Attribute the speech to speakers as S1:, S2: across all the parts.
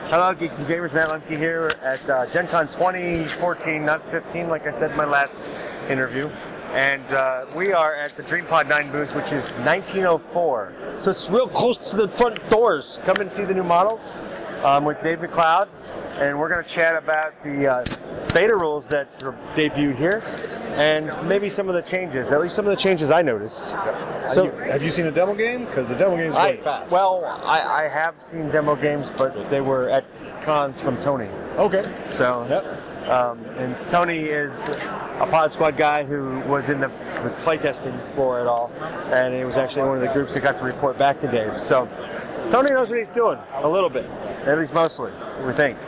S1: Hello, Geeks and Gamers. Matt Lemke here at Gencon 2014, not 15, like I said in my last interview. And we are at the DreamPod 9 booth, which is 1904. So it's real close to the front doors. Come and see the new models with Dave Mcleod. And we're going to chat about the beta rules that debuted here and maybe some of the changes, at least some of the changes I noticed.
S2: So, have you seen a demo game? Because the demo game is really fast.
S1: Well, I have seen demo games, but they were at cons from Tony.
S2: Okay.
S1: So,
S2: yep.
S1: And Tony is a Pod Squad guy who was in the playtesting for it all, and he was actually one of the groups that got to report back to Dave. So, Tony knows what he's doing, a little bit, at least mostly, we think.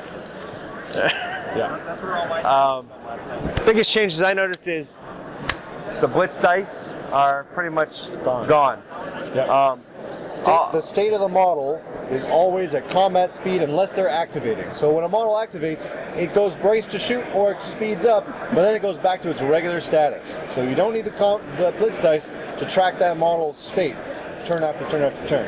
S2: Yeah.
S1: Biggest changes I noticed is the Blitz dice are pretty much gone.
S2: Yep. The state of the model is always at combat speed unless they're activating. So when a model activates, it goes brace to shoot or it speeds up, but then it goes back to its regular status. So you don't need the Blitz dice to track that model's state turn after turn after turn.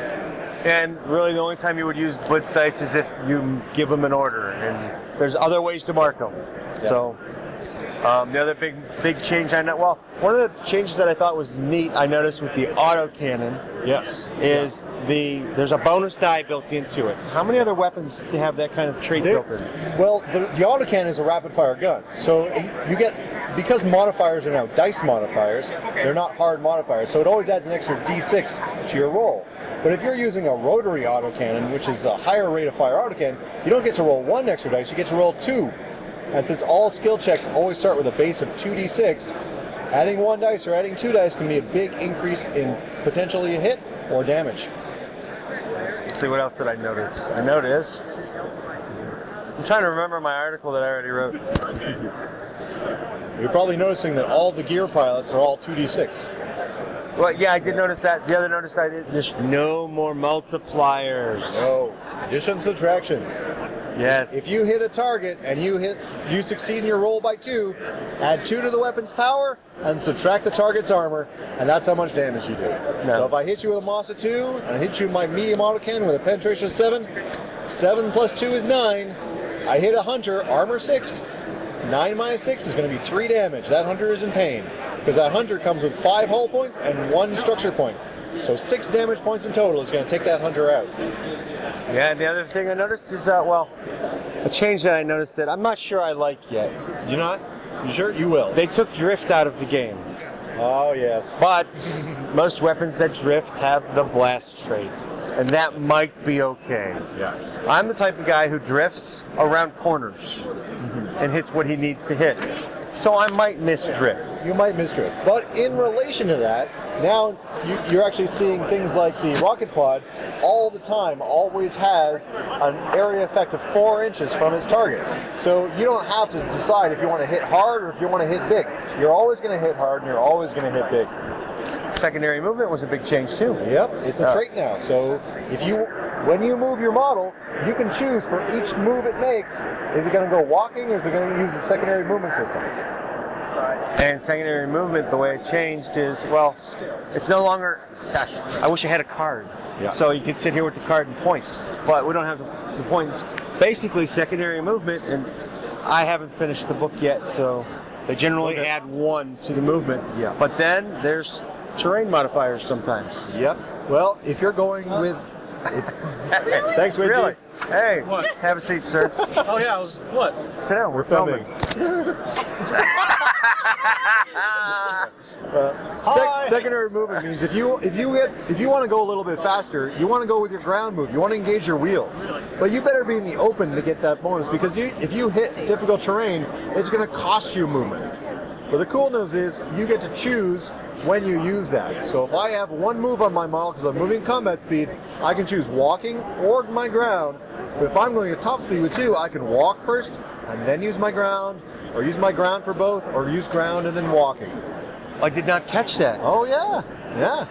S1: And really the only time you would use Blitz dice is if you give them an order, and there's other ways to mark them.
S2: Yeah.
S1: So the other big change I know, well, one of the changes that I thought was neat I noticed with the Autocannon is there's a bonus die built into it. How many other weapons have that kind of trait built in?
S2: Well, the Autocannon is a rapid fire gun. So you get, because modifiers are now dice modifiers, they're not hard modifiers, so it always adds an extra D6 to your roll. But if you're using a rotary autocannon, which is a higher rate of fire autocannon, you don't get to roll 1 extra dice, you get to roll 2. And since all skill checks always start with a base of 2d6, adding 1 dice or adding 2 dice can be a big increase in potentially a hit or damage.
S1: Let's see, what else did I notice? I'm trying to remember my article that I already wrote.
S2: You're probably noticing that all the gear pilots are all 2d6.
S1: Well, yeah, I did notice that. The other notice I did, there's no more multipliers.
S2: No. Addition, subtraction.
S1: Yes.
S2: If you hit a target and you succeed in your roll by 2, add 2 to the weapon's power and subtract the target's armor, and that's how much damage you do. No. So if I hit you with a Moss of 2, and I hit you with my medium autocannon with a penetration of 7, 7 plus 2 is 9. I hit a hunter, armor 6. 9 minus 6 is going to be 3 damage. That hunter is in pain, because that hunter comes with 5 hull points and 1 structure point. So 6 damage points in total is going to take that hunter out.
S1: Yeah, and the other thing I noticed is, a change that I noticed that I'm not sure I like yet.
S2: You're not? You sure? You will.
S1: They took drift out of the game.
S2: Oh, yes.
S1: But most weapons that drift have the blast trait, and that might be okay.
S2: Yeah.
S1: I'm the type of guy who drifts around corners and hits what he needs to hit. So I might miss drift.
S2: You might miss drift. But in relation to that, now you're actually seeing things like the rocket pod all the time always has an area effect of 4 inches from its target. So you don't have to decide if you want to hit hard or if you want to hit big. You're always going to hit hard and you're always going to hit big.
S1: Secondary movement was a big change too.
S2: Yep, it's a trait now. So when you move your model, you can choose for each move it makes, is it going to go walking or is it going to use the secondary movement system?
S1: And secondary movement, the way it changed is, it's no longer, gosh, I wish I had a card.
S2: Yeah.
S1: So you could sit here with the card and point. But we don't have the points. Basically, secondary movement, and I haven't finished the book yet, so they generally add 1 to the movement.
S2: Yeah.
S1: But then there's terrain modifiers sometimes.
S2: Yep. Well, if you're going with... Thanks, Wade.
S1: Really? Hey,
S3: what?
S1: Have a seat, sir.
S3: Oh yeah, what?
S1: Sit down, we're filming.
S2: Secondary movement means if you want to go a little bit faster, you want to go with your ground move. You want to engage your wheels, but you better be in the open to get that bonus, because if you hit difficult terrain, it's going to cost you movement. But the cool news is you get to choose when you use that. So if I have 1 move on my model because I'm moving combat speed, I can choose walking or my ground. But if I'm going at top speed with 2, I can walk first and then use my ground, or use my ground for both, or use ground and then walking.
S1: I did not catch that.
S2: Oh yeah, yeah.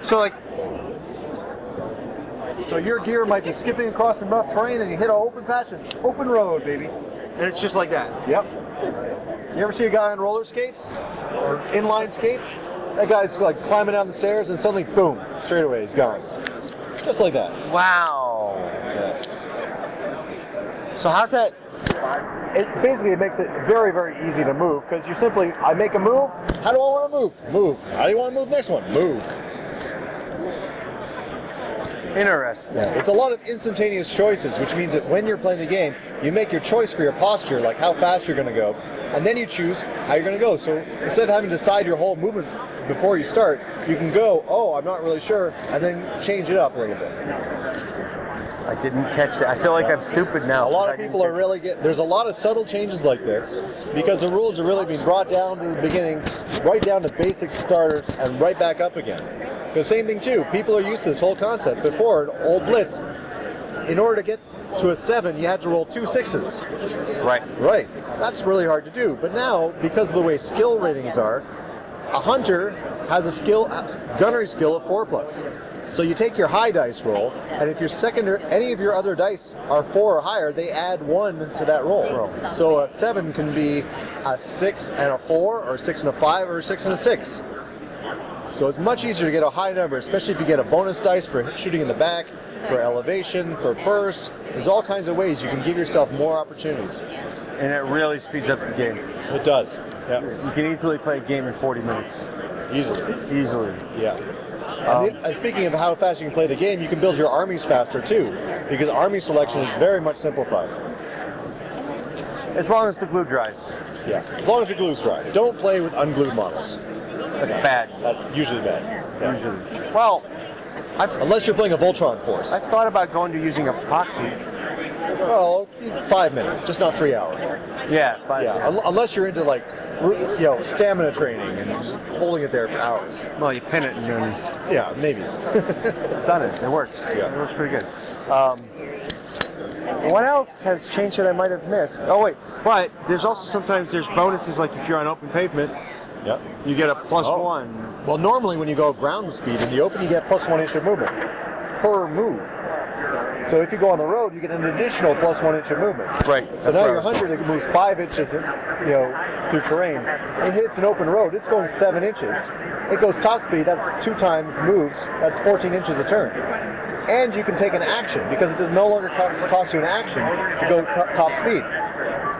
S2: So your gear might be skipping across some rough terrain and you hit an open patch and open road, baby.
S1: And it's just like that.
S2: Yep. You ever see a guy on roller skates or inline skates? That guy's like climbing down the stairs and suddenly, boom, straight away he's gone. Just like that.
S1: Wow.
S2: Yeah.
S1: So how's that?
S2: It makes it very, very easy to move because you simply, I make a move. How do I want to move? Move. How do you want to move next one? Move.
S1: Interesting.
S2: Yeah. It's a lot of instantaneous choices, which means that when you're playing the game, you make your choice for your posture, like how fast you're going to go, and then you choose how you're going to go. So instead of having to decide your whole movement before you start, you can go, oh, I'm not really sure, and then change it up a little bit.
S1: I didn't catch that. I feel like I'm stupid now.
S2: A lot of people are really there's a lot of subtle changes like this because the rules are really being brought down to the beginning, right down to basic starters, and right back up again. The same thing too, people are used to this whole concept. Before, in Old Blitz, in order to get to a 7, you had to roll 2 6s.
S1: Right.
S2: Right. That's really hard to do. But now, because of the way skill ratings are, a hunter has a gunnery skill of 4+. So you take your high dice roll, and if your second or any of your other dice are 4 or higher, they add 1 to that roll. So a 7 can be a 6 and a 4, or a 6 and a 5, or a 6 and a 6. So it's much easier to get a high number, especially if you get a bonus dice for shooting in the back, for elevation, for burst. There's all kinds of ways you can give yourself more opportunities.
S1: And it really speeds up the game.
S2: It does. Yeah.
S1: You can easily play a game in 40 minutes.
S2: Easily. Yeah. And speaking of how fast you can play the game, you can build your armies faster too, because army selection is very much simplified.
S1: As long as the glue dries.
S2: Yeah. As long as your glue's dry. Don't play with unglued models.
S1: That's bad.
S2: That's usually bad. Yeah.
S1: Usually. Well,
S2: unless you're playing a Voltron Force.
S1: I've thought about going to using epoxy.
S2: Well, 5 minutes, just not 3 hours.
S1: Yeah, 5 minutes.
S2: Unless you're into like, stamina training and just holding it there for hours.
S1: Well, you pin it and then...
S2: Yeah, maybe.
S1: I've done it. It works.
S2: Yeah.
S1: It works pretty good. What else has changed that I might have missed? Oh, wait. But there's also sometimes there's bonuses, like if you're on open pavement,
S2: yep,
S1: you get a +1.
S2: Well, normally when you go ground speed in the open, you get +1 inch of movement per move. So if you go on the road, you get an additional +1 inch of movement.
S1: Right.
S2: So now your hunter that moves 5 inches, through terrain, it hits an open road. It's going 7 inches. It goes top speed. That's 2 times moves. That's 14 inches a turn. And you can take an action because it does no longer cost you an action to go top speed.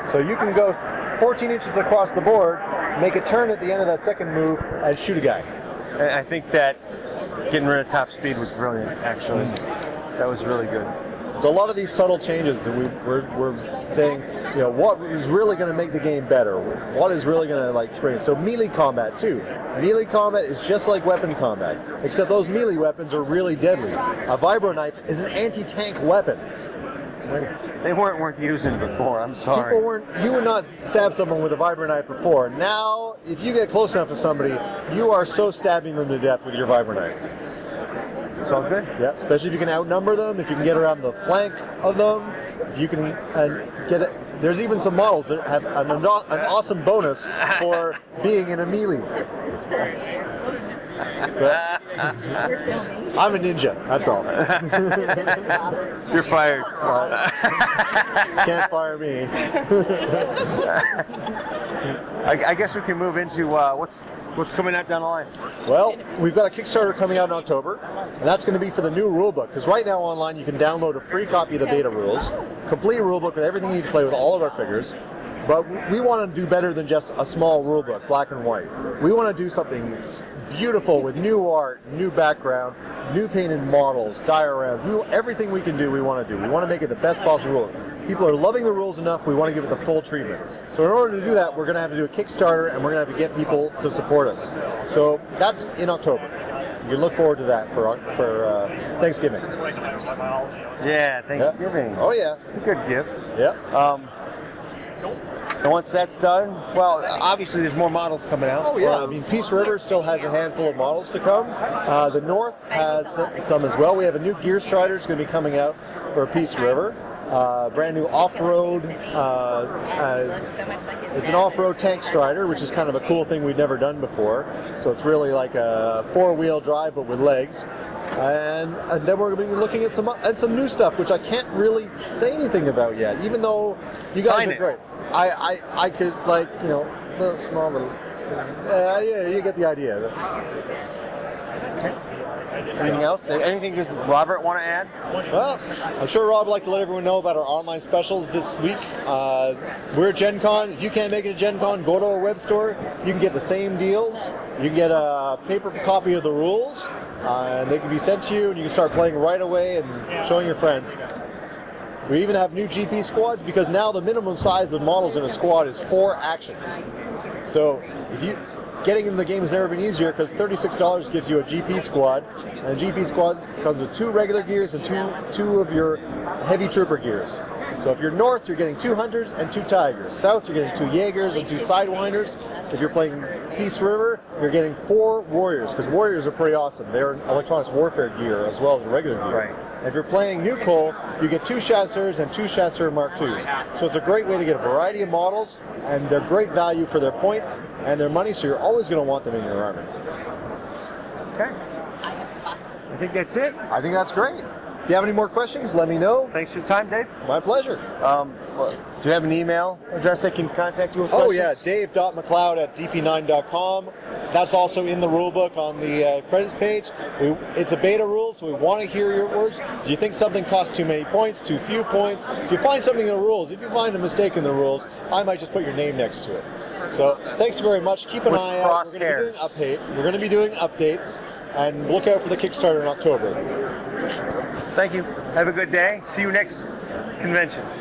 S2: So you can go 14 inches across the board, make a turn at the end of that second move, and shoot a guy.
S1: I think that getting rid of top speed was brilliant, actually. That was really good.
S2: So a lot of these subtle changes that we're saying, what is really going to make the game better? What is really going to bring it? So melee combat too. Melee combat is just like weapon combat, except those melee weapons are really deadly. A vibro knife is an anti-tank weapon.
S1: They weren't worth using before. I'm sorry.
S2: You would not stab someone with a vibro knife before. Now, if you get close enough to somebody, you are so stabbing them to death with your vibro knife.
S1: It's all good.
S2: Yeah, especially if you can outnumber them, if you can get around the flank of them, if you can get it. There's even some models that have an awesome bonus for being in a melee. So, I'm a ninja, that's all.
S1: You're fired.
S2: Can't fire me.
S1: I guess we can move into what's coming out down the line.
S2: Well, we've got a Kickstarter coming out in October, and that's going to be for the new rulebook. Because right now online you can download a free copy of the beta rules, complete rulebook with everything you need to play with all of our figures. But we want to do better than just a small rulebook, black and white. We want to do something that's beautiful with new art, new background, new painted models, dioramas. Everything we can do, we want to do. We want to make it the best possible rulebook. People are loving the rules enough, we want to give it the full treatment. So in order to do that, we're going to have to do a Kickstarter, and we're going to have to get people to support us. So that's in October. You look forward to that for Thanksgiving.
S1: Yeah, Thanksgiving.
S2: Yeah. Oh yeah,
S1: it's a good gift.
S2: Yeah.
S1: And once that's done, well, obviously there's more models coming out.
S2: Oh yeah, I mean Peace River still has a handful of models to come. The North has some as well. We have a new Gear Strider that's going to be coming out for Peace River. Brand new off-road. It's an off-road tank strider, which is kind of a cool thing we've never done before. So it's really like a 4-wheel drive, but with legs. And then we're going to be looking at some new stuff, which I can't really say anything about yet, even though you guys are great. I could little small little. Yeah, you get the idea.
S1: Okay. Anything else? Anything does Robert want to add?
S2: Well, I'm sure Rob would like to let everyone know about our online specials this week. We're at Gencon. If you can't make it to Gencon, go to our web store. You can get the same deals. You can get a paper copy of the rules, and they can be sent to you, and you can start playing right away and showing your friends. We even have new GP squads because now the minimum size of models in a squad is 4 actions. So if you getting into the game has never been easier because $36 gives you a GP squad, and the GP squad comes with 2 regular gears and two of your heavy trooper gears. So if you're north, you're getting 2 hunters and 2 tigers. South, you're getting 2 Jaegers and 2 sidewinders. If you're playing Peace River, you're getting 4 warriors because warriors are pretty awesome. They're electronics warfare gear as well as regular gear.
S1: Right.
S2: And if you're playing New Cole, you get 2 chasseurs and 2 chasseur Mark IIs. So it's a great way to get a variety of models, and they're great value for their points and their money, so you're always going to want them in your army.
S1: Okay. I think that's it.
S2: I think that's great. If you have any more questions, let me know.
S1: Thanks for your time, Dave.
S2: My pleasure.
S1: Do you have an email address they can contact you with
S2: Oh
S1: questions?
S2: yeah, dave.mcleod@dp9.com. That's also in the rulebook on the credits page. It's a beta rule, so we want to hear your words. Do you think something costs too many points, too few points? Do you find something in the rules? If you find a mistake in the rules, I might just put your name next to it. So thanks very much. Keep an eye out. We're going to be doing updates, and look out for the Kickstarter in October.
S1: Thank you. Have a good day. See you next convention.